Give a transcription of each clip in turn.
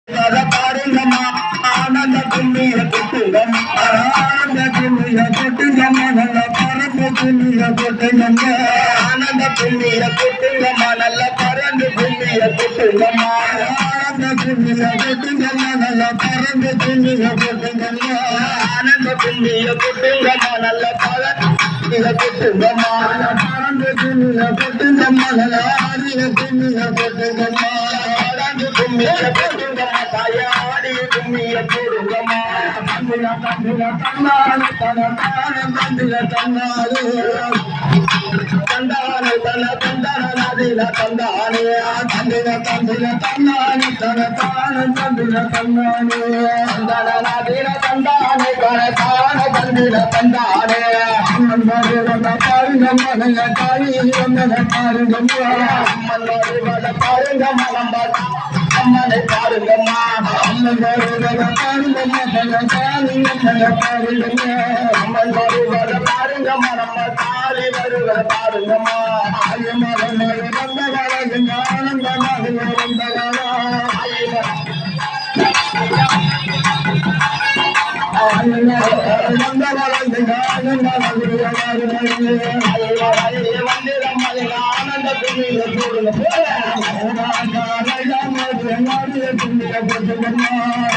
பாருங்கம்மா ஆனந்த கும்மிய கொட்டுங்கம்மா ஆனந்த கும்மிய கொட்டுங்கம்மா நல்ல பறந்து கும்மிய கொட்டுங்கம்மா ஆனந்த கும்மிய கொட்டுங்கம்மா நல்ல பறந்து கும்மிய கொட்டுங்கம்மா ஆனந்த கும்மிய கொட்டுங்கம்மா நல்ல பறந்து கும்மிய கொட்டுங்கம்மா ஆனந்த கும்மிய கொட்டுங்கம்மா நல்ல பறந்து கொட்டுங்கம்மா பறந்து கும்மிய கொட்டுங்கம்மா நல்ல ஆடிய கும்மிய கொட்டுங்கம்மா ஆனந்த கும்மிய கொட்டுங்கம்மா தாயாடி கும்மிய போடுங்கம்மா தந்திர தந்திர தன்னாடு தனதான தந்திர தன்னாடு தந்தானே தன தந்தன நதில தந்தானே தந்திர தந்திர தன்னானே தனதான தந்திர தன்னானே தந்தன நதில தந்தானே தனதான தந்திர தந்தானே அம்மன் பாருங்கம்மா நல்ல தாயி வந்தன பாருங்கம்மா அம்மன் பாருங்கம்மா நம்ம அம்மனை பாருங்கம்மா அம்மன் பாருங்கம்மா நல்ல தாயி வந்தன பாருங்கம்மா அம்மன் பாருங்கம்மா நம்ம தாலி வருகிற பாருங்கம்மா ஆயமாக வந்த காலம் ஆனந்தமாக வந்த ஆனந்த கும்மிய போடுங்க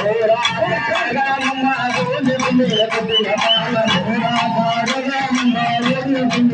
போடுங்க